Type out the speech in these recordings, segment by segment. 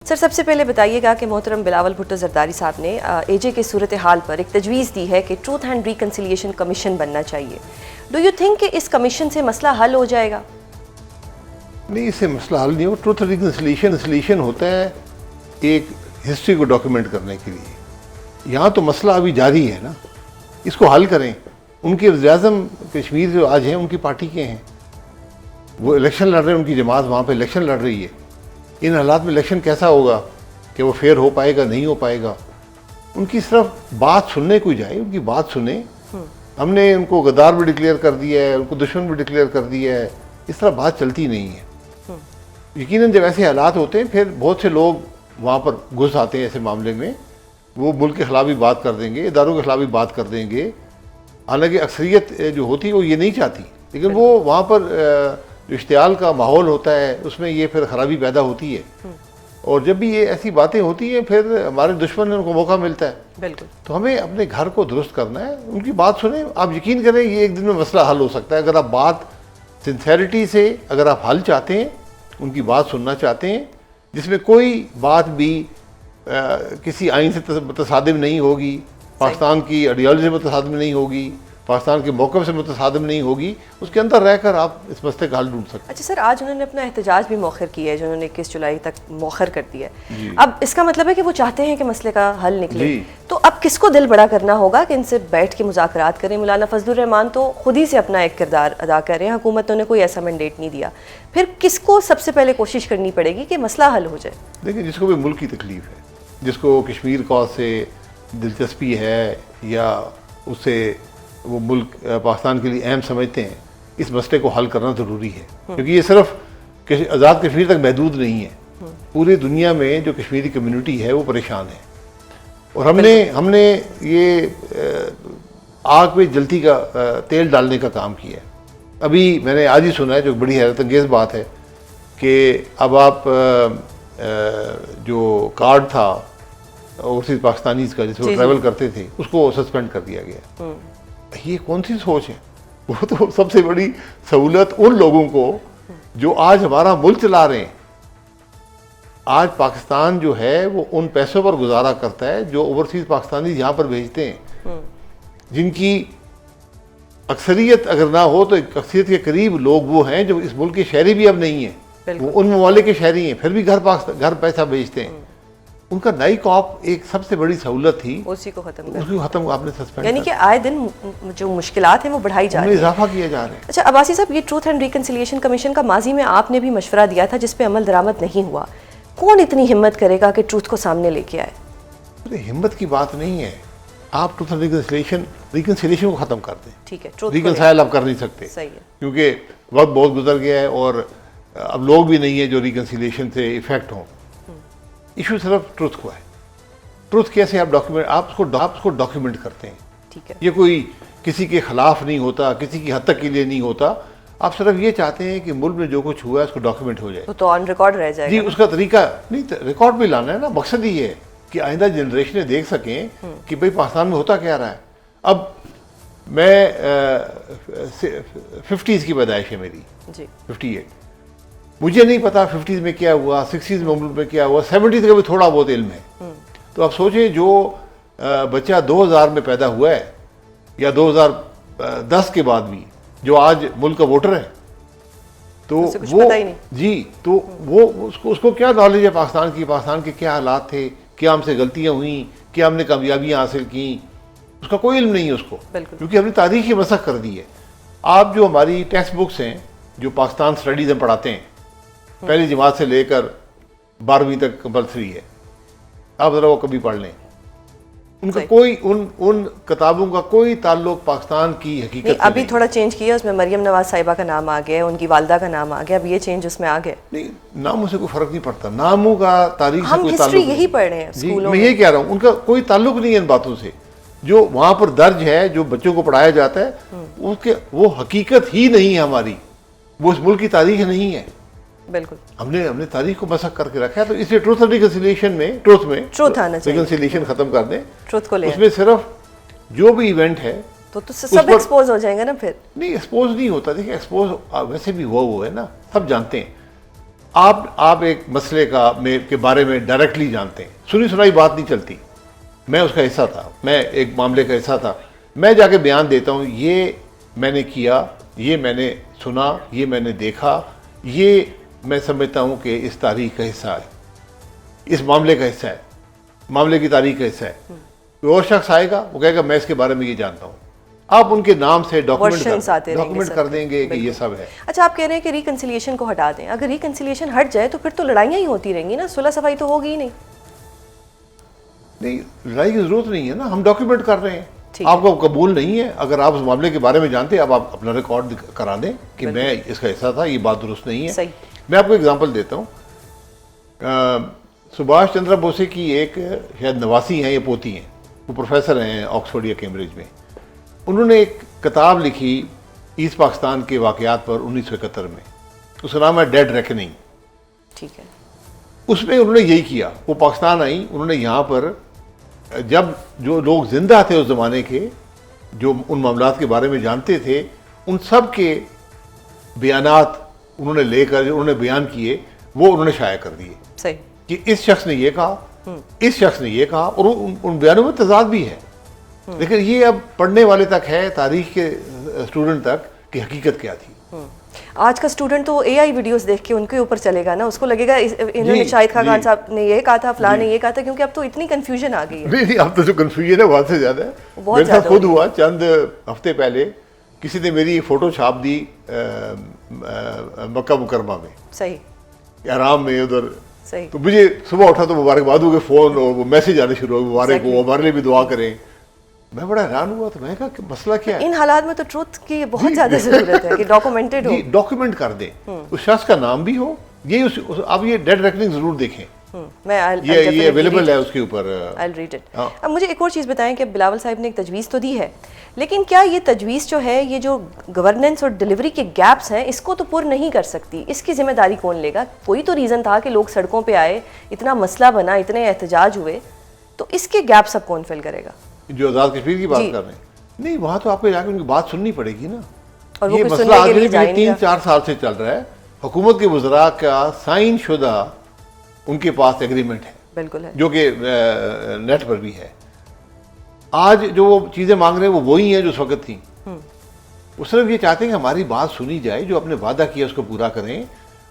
سر سب سے پہلے بتائیے گا کہ محترم بلاول بھٹو زرداری صاحب نے اے جے کے صورتحال پر ایک تجویز دی ہے کہ ٹروتھ اینڈ ریکنسیلیشن کمیشن بننا چاہیے. ڈو یو تھنک کہ اس کمیشن سے مسئلہ حل ہو جائے گا؟ نہیں، اس سے مسئلہ حل نہیں ہو. ٹروتھ اینڈ ریکنسیلیشن ہوتا ہے ایک ہسٹری کو ڈاکیومنٹ کرنے کے لیے. یہاں تو مسئلہ ابھی جاری ہے نا، اس کو حل کریں. ان کے وزیر اعظم کشمیر جو آج ہیں ان کی پارٹی کے ہیں، وہ الیکشن لڑ رہے ہیں، ان کی جماعت وہاں پہ الیکشن لڑ رہی ہے. ان حالات میں الیکشن کیسا ہوگا کہ وہ فیئر ہو پائے گا نہیں ہو پائے گا؟ ان کی صرف بات سننے کو جائے، ان کی بات سنیں. ہم نے ان کو غدار بھی ڈکلیئر کر دیا ہے، ان کو دشمن بھی ڈکلیئر کر دیا ہے. اس طرح بات چلتی نہیں ہے. یقیناً جب ایسے حالات ہوتے ہیں پھر بہت سے لوگ وہاں پر گھس آتے ہیں ایسے معاملے میں. وہ ملک کے خلاف بھی بات کر دیں گے، اداروں کے خلاف بھی بات کر دیں گے. حالانکہ اکثریت جو ہوتی ہے وہ یہ نہیں چاہتی، لیکن وہ وہاں پر جو اشتعال کا ماحول ہوتا ہے اس میں یہ پھر خرابی پیدا ہوتی ہے. اور جب بھی یہ ایسی باتیں ہوتی ہیں پھر ہمارے دشمن ان کو موقع ملتا ہے. بالکل. تو ہمیں اپنے گھر کو درست کرنا ہے، ان کی بات سنیں. آپ یقین کریں یہ ایک دن میں مسئلہ حل ہو سکتا ہے اگر آپ بات سنسیریٹی سے، اگر آپ حل چاہتے ہیں، ان کی بات سننا چاہتے ہیں، جس میں کوئی بات بھی کسی آئین سے متصادم نہیں ہوگی، پاکستان کی آئیڈیالوجی سے متصادم نہیں ہوگی، پاکستان کے موقف سے متصادم نہیں ہوگی، اس کے اندر رہ کر آپ اس مسئلے کا حل ڈھونڈ سکتے ہیں. اچھا سر، آج انہوں نے اپنا احتجاج بھی مؤخر کیا ہے جو انہوں نے 21 جولائی تک مؤخر کر دیا ہے. اب اس کا مطلب ہے کہ وہ چاہتے ہیں کہ مسئلے کا حل نکلے. تو اب کس کو دل بڑا کرنا ہوگا کہ ان سے بیٹھ کے مذاکرات کریں؟ مولانا فضل الرحمان تو خود ہی سے اپنا ایک کردار ادا کر رہے ہیں، حکومت نے کوئی ایسا مینڈیٹ نہیں دیا. پھر کس کو سب سے پہلے کوشش کرنی پڑے گی کہ مسئلہ حل ہو جائے؟ دیکھیں، جس کو بھی ملک کی تکلیف ہے، جس کو کشمیر کا سے دلچسپی ہے یا اس سے وہ ملک پاکستان کے لیے اہم سمجھتے ہیں، اس مسئلے کو حل کرنا ضروری ہے. کیونکہ یہ صرف آزاد کشمیر تک محدود نہیں ہے. پوری دنیا میں جو کشمیری کمیونٹی ہے وہ پریشان ہے. اور ہم نے یہ آگ پہ جلتی کا تیل ڈالنے کا کام کیا ہے. ابھی میں نے آج ہی سنا ہے، جو بڑی حیرت انگیز بات ہے، کہ اب آپ جو کارڈ تھا اوورسیز پاکستانیز کا جس میں ٹریول کرتے تھے اس کو سسپینڈ کر دیا گیا. یہ کون سی سوچ ہے؟ وہ تو سب سے بڑی سہولت ان لوگوں کو جو آج ہمارا ملک چلا رہے ہیں. آج پاکستان جو ہے وہ ان پیسوں پر گزارا کرتا ہے جو اوورسیز پاکستانی یہاں پر بھیجتے ہیں، جن کی اکثریت اگر نہ ہو تو اکثریت کے قریب لوگ وہ ہیں جو اس ملک کے شہری بھی اب نہیں ہیں، وہ ان ممالک کے شہری ہیں، پھر بھی گھر پیسہ بھیجتے ہیں. ان کا نئی کاپ ایک سب سے بڑی سہولت تھی، اسی کو ختم آپ نے سسپینڈ، یعنی کہ آئے دن جو مشکلات ہیں وہ بڑھائی جا رہی ہیں، اضافہ کیا جا رہا ہے. اچھا عباسی صاحب، یہ ٹروتھ اینڈ ریکنسیلیشن کمیشن کا ماضی میں آپ نے بھی مشورہ دیا تھا جس پہ عمل درآمد نہیں ہوا. کون اتنی ہمت کرے گا کہ ٹروتھ کو سامنے لے کے آئے؟ ہمت کی بات نہیں ہے. آپ ٹروتھ اینڈ ریکنسیلیشن کو ختم کر دیں. ٹھیک ہے، ریکنسائل آپ کر نہیں سکتے، صحیح ہے، کیونکہ وقت بہت گزر گیا ہے اور اب لوگ بھی نہیں ہیں جو ریکنسیلیشن سے افیکٹ ہوں. ایشو صرف ٹروتھ کو ہے. ٹروتھ کیسے آپ اس کو ڈاکیومنٹ کرتے ہیں. ٹھیک ہے، یہ کوئی کسی کے خلاف نہیں ہوتا، کسی کی حد تک کے لیے نہیں ہوتا. آپ صرف یہ چاہتے ہیں کہ ملک میں جو کچھ ہوا ہے اس کو ڈاکیومنٹ ہو جائے. تو آن ریکارڈ رہ جائے گا. جی، اس کا طریقہ نہیں، ریکارڈ بھی لانا ہے نا. مقصد یہ ہے کہ آئندہ جنریشنیں دیکھ سکیں کہ بھئی پاکستان میں ہوتا کیا رہا ہے. اب میں 50s کی پیدائش ہے میری، 58. مجھے نہیں پتا 50s میں کیا ہوا، 60s میں ملک میں کیا ہوا، 70s کا بھی تھوڑا بہت علم ہے. تو آپ سوچیں جو بچہ 2000 میں پیدا ہوا ہے یا 2010 کے بعد بھی جو آج ملک کا ووٹر ہے، تو وہ جی تو وہ اس کو کیا نالج ہے پاکستان کے کیا حالات تھے، کیا ہم سے غلطیاں ہوئیں، کیا ہم نے کامیابیاں حاصل کیں؟ اس کا کوئی علم نہیں ہے اس کو، کیونکہ ہم نے تاریخ ہی مسخ کر دی ہے. آپ جو ہماری ٹیکسٹ بکس ہیں جو پاکستان اسٹڈیز میں پڑھاتے ہیں، پہلی جماعت سے لے کر 12ویں تک کمپلسری ہے، آپ ذرا وہ کبھی پڑھ لیں. ان کا کوئی ان کتابوں کا کوئی تعلق پاکستان کی حقیقت سے ابھی تھوڑا چینج کیا، اس میں مریم نواز صاحبہ کا نام آ گیا، ان کی والدہ کا نام آ گیا، اب یہ چینج اس میں آ گیا. نہیں، ناموں سے کوئی فرق نہیں پڑتا، ناموں کا تاریخ سے ہم کوئی ہسٹری تعلق یہی پڑھ رہے ہیں اسکولوں میں. یہی کہہ رہا ہوں، ان کا کوئی تعلق نہیں ہے ان باتوں سے. جو وہاں پر درج ہے، جو بچوں کو پڑھایا جاتا ہے، وہ حقیقت ہی نہیں ہے ہماری، وہ اس ملک کی تاریخ نہیں ہے. بالکل، ہم نے تاریخ کو مسخ کر کے رکھا ہے. تو اس لیے ٹروتھ اینڈ ریکنسیلیشن میں ریکنسیلیشن ختم کر دیں. اس میں صرف جو بھی ایونٹ ہے تو سب ایکسپوز ہو جائیں گے نا. پھر نہیں، ایکسپوز نہیں ہوتا. دیکھیں، ایکسپوز ویسے بھی ہوا ہے نا، سب جانتے ہیں. آپ ایک مسئلے کے بارے میں ڈائریکٹلی جانتے ہیں, سنی سنائی بات نہیں چلتی. میں اس کا حصہ تھا, میں ایک معاملے کا حصہ تھا, میں جا کے بیان دیتا ہوں یہ میں نے کیا, یہ میں نے سنا, یہ میں نے دیکھا, یہ میں سمجھتا ہوں کہ اس تاریخ کا حصہ ہے, اس معاملے کا حصہ ہے, معاملے کی تاریخ کا حصہ ہے. کوئی اور شخص آئے گا وہ کہے گا میں اس کے بارے میں یہ جانتا ہوں, آپ ان کے نام سے ڈاکومنٹ کر دیں گے کہ یہ سب ہے. اچھا, آپ کہہ رہے ہیں کہ ریکنسیلیشن کو ہٹا دیں. اگر ریکنسیلیشن ہٹ جائے تو پھر تو لڑائیاں ہی ہوتی رہیں گی نا, صلح صفائی تو ہوگی ہی نہیں. نہیں, لڑائی کی ضرورت نہیں ہے نا, ہم ڈاکیومنٹ کر رہے ہیں. آپ کو قبول نہیں ہے, اگر آپ اس معاملے کے بارے میں جانتے ہیں, اب آپ اپنا ریکارڈ کرا دیں کہ میں اس کا حصہ تھا, یہ بات درست نہیں ہے. میں آپ کو ایگزامپل دیتا ہوں. سبھاش چندر بوسے کی ایک شاید نواسی ہیں یا پوتی ہیں, وہ پروفیسر ہیں آکسفورڈ یا کیمبرج میں. انہوں نے ایک کتاب لکھی ایسٹ پاکستان کے واقعات پر 1971 میں, اس کا نام ہے ڈیڈ ریکننگ. ٹھیک ہے. اس میں انہوں نے یہی کیا, وہ پاکستان آئیں, انہوں نے یہاں پر جب جو لوگ زندہ تھے اس زمانے کے, جو ان معاملات کے بارے میں جانتے تھے, ان سب کے بیانات انہوں نے لے کر جو انہوں نے بیان کیے وہ انہوں نے شائع کر دیے. صحیح. کہ اس شخص نے یہ کہا, اس شخص نے یہ کہا, اور ان بیانوں میں تضاد بھی ہے. لیکن یہ اب پڑھنے والے تک ہے, تاریخ کے اسٹوڈنٹ تک, کہ حقیقت کیا تھی. آج کا اسٹوڈنٹ تو اے آئی ویڈیوز دیکھ کے ان کے اوپر چلے گا نا, اس کو لگے گا انہوں نے شاہد خاقان صاحب نے یہ کہا تھا, فلاں نے یہ کہا تھا, کیونکہ اب تو اتنی کنفیوژن آ گئی ہے. نہیں, اب تو جو کنفیوژن ہے بہت سے زیادہ ہے. میرے ساتھ خود ہوا چند ہفتے پہلے, کسی نے میری فوٹو چھاپ دی مکہ مکرمہ میں. صحیح. احرام میں ادھر. صحیح. تو مجھے صبح اٹھا تو مبارکباد ہو گئے, فون اور وہ میسج آنے شروع ہوئے, مبارک ہو, ہمارے لیے بھی دعا کریں. میں بڑا حیران ہوا, تو میں نے کہا کہ مسئلہ کیا ہے. ان حالات میں تو ٹروتھ کی بہت زیادہ ضرورت ہے کہ ڈاکومنٹڈ ہو. ڈاکومنٹ کر دیں, اس شخص کا نام بھی ہو. یہ آپ یہ ڈیڈ ریکننگ ضرور دیکھیں, یہ اویلیبل ہے اس کے اوپر. I'll read it. اب مجھے ایک اور چیز بتائیں کہ بلاول صاحب نے ایک تجویز تو دی ہے, لیکن کیا یہ تجویز جو ہے, یہ جو گورننس اور ڈلیوری کے گیپس ہیں, اس کو تو پر نہیں کر سکتی, اس کی ذمہ داری کون لے گا؟ کوئی تو ریزن تھا کہ لوگ سڑکوں پہ آئے, اتنا مسئلہ بنا, اتنے احتجاج ہوئے, تو اس کے گیپ سب کون فل کرے گا؟ جو آزاد کشمیر کی بات کر رہے ہیں, نہیں, وہاں تو آپ کو جا کے ان کی بات سننی پڑے گی نا. اور یہ مسئلہ آگے 3-4 سال سے چل رہا ہے, حکومت کے وزراء کا سائن شدہ ان کے پاس ایگریمنٹ ہے, بالکل ہے, جو کہ نیٹ پر بھی ہے. آج جو وہ چیزیں مانگ رہے ہیں وہ وہی ہیں جو اس وقت تھیں. وہ صرف یہ چاہتے ہیں کہ ہماری بات سنی جائے, جو اپنے وعدہ کیا اس کو پورا کریں,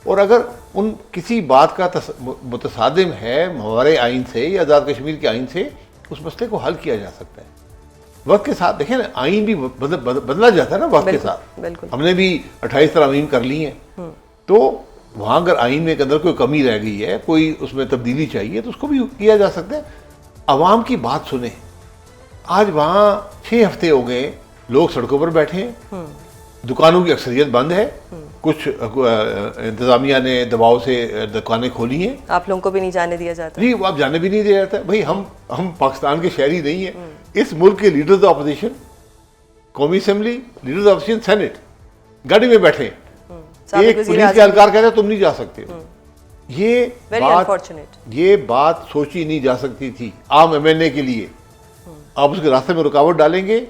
اور اگر ان کسی بات کا متصادم ہے ہمارے آئین سے یا آزاد کشمیر کے آئین سے, اس مسئلے کو حل کیا جا سکتا ہے. وقت کے ساتھ دیکھیں نا, آئین بھی بدلا جاتا ہے نا وقت کے ساتھ. ہم نے بھی 28 ترامیم کر لی ہیں, تو وہاں اگر آئین میں اندر کوئی کمی رہ گئی ہے, کوئی اس میں تبدیلی چاہیے, تو اس کو بھی کیا جا سکتا ہے. عوام کی بات سنیں. آج وہاں 6 ہفتے ہو گئے, لوگ سڑکوں پر بیٹھے ہیں, دکانوں کی اکثریت بند ہے, کچھ انتظامیہ نے دباؤ سے دکانیں کھولی ہیں. آپ لوگوں کو بھی نہیں جانے دیا جاتا. جی, آپ جانے بھی نہیں دیا جاتا. بھائی ہم پاکستان کے شہری نہیں ہیں. اس ملک کے لیڈرز آف اپوزیشن, قومی assembly, leaders of opposition, senate, گاڑی میں بیٹھے, ایک پولیس کے اہلکار کہتا ہے تم نہیں جا سکتے. یہ بات سوچی نہیں جا سکتی تھی عام MNA کے لیے. آپ اس کے راستے میں رکاوٹ ڈالیں گے